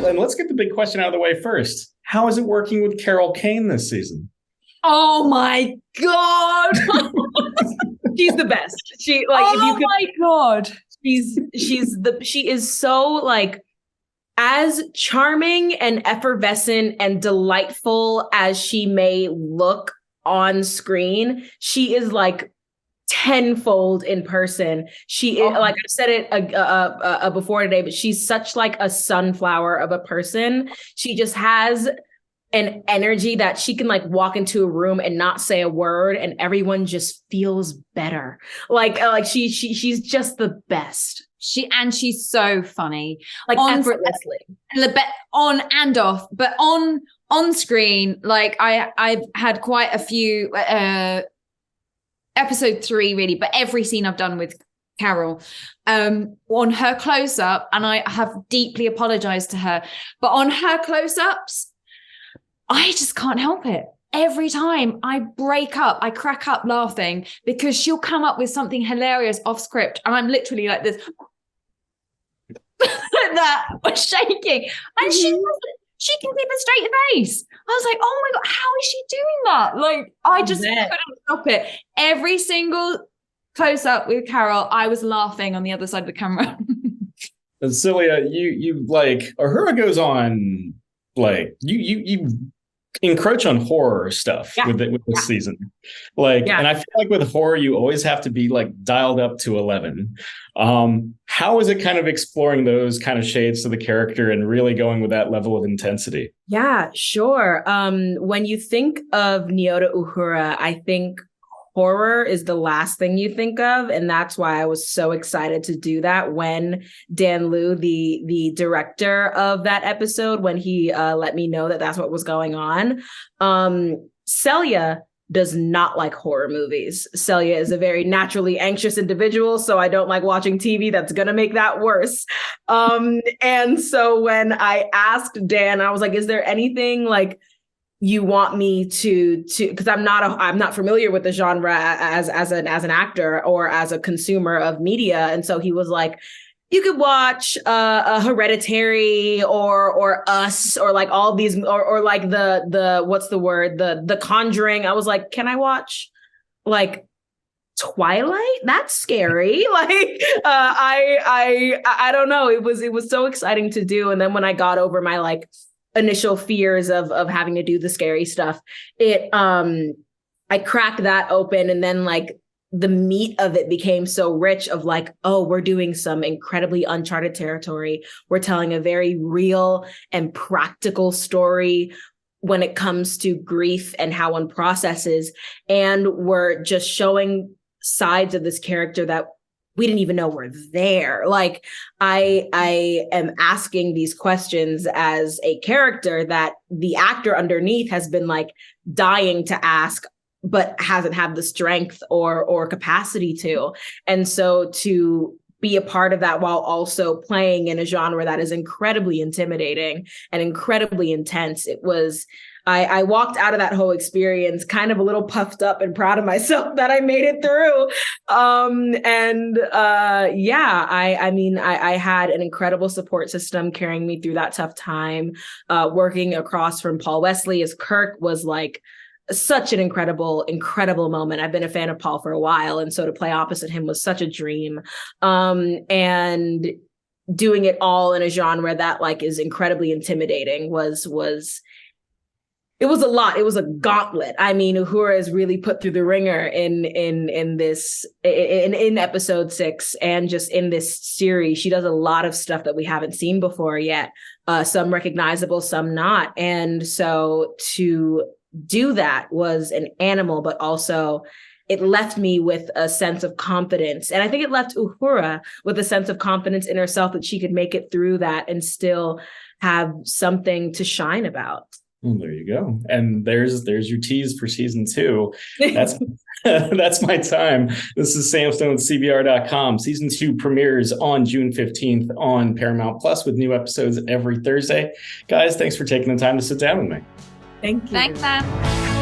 and let's get the big question out of the way first. How is it working with Carol Kane this season? Oh my God. She's the best. My God. She is so like as charming and effervescent and delightful as she may look on screen. She is like tenfold in person. She is, like I said it before today, but she's such like a sunflower of a person. She just has an energy that she can like walk into a room and not say a word and everyone just feels better. Like she's just the best. She's so funny, like effortlessly, on and off, but on screen. Like I've had quite a few episode 3 really, but every scene I've done with Carol on her close-up, and I have deeply apologized to her, but on her close-ups I just can't help it. Every time I crack up laughing because she'll come up with something hilarious off script and I'm literally like this that was shaking, and she can keep a straight face. I was like, oh my God, how is she doing that? Like, I just couldn't stop it. Every single close up with Carol, I was laughing on the other side of the camera. And Celia, you like, Uhura goes on, like, you encroach on horror stuff with this season. Like, and I feel like with horror, you always have to be like dialed up to 11. How is it kind of exploring those kind of shades to the character and really going with that level of intensity? Yeah, sure. When you think of Nyota Uhura, I think horror is the last thing you think of. And that's why I was so excited to do that when Dan Liu, the director of that episode, when he let me know that that's what was going on. Celia does not like horror movies. Celia is a very naturally anxious individual, so I don't like watching TV that's going to make that worse. And so when I asked Dan, I was like, is there anything like you want me to because I'm not familiar with the genre as an actor or as a consumer of media. And so he was like, you could watch a Hereditary or Us or like all these or like the what's the word, the Conjuring. I was like, can I watch like Twilight? That's scary. Like I don't know. It was so exciting to do. And then when I got over my like initial fears of having to do the scary stuff, I cracked that open, and then like the meat of it became so rich of like, oh, we're doing some incredibly uncharted territory. We're telling a very real and practical story when it comes to grief and how one processes. And we're just showing sides of this character that we didn't even know were there. Like I am asking these questions as a character that the actor underneath has been like dying to ask, but hasn't had the strength or capacity to. And so to be a part of that while also playing in a genre that is incredibly intimidating and incredibly intense, it was, I walked out of that whole experience kind of a little puffed up and proud of myself that I made it through. I had an incredible support system carrying me through that tough time. Working across from Paul Wesley as Kirk was like such an incredible moment. I've been a fan of Paul for a while, and so to play opposite him was such a dream. And doing it all in a genre that like is incredibly intimidating was it was a lot. It was a gauntlet. I mean, Uhura is really put through the ringer in episode 6 and just in this series. She does a lot of stuff that we haven't seen before yet. Some recognizable, some not. And so to do that was an animal, but also it left me with a sense of confidence. And I think it left Uhura with a sense of confidence in herself that she could make it through that and still have something to shine about. Well, there you go. And there's your tease for season 2. That's my time. This is Sam Stone with CBR.com. Season 2 premieres on June 15th on Paramount Plus with new episodes every Thursday. Guys, thanks for taking the time to sit down with me. Thank you. Thanks, Sam.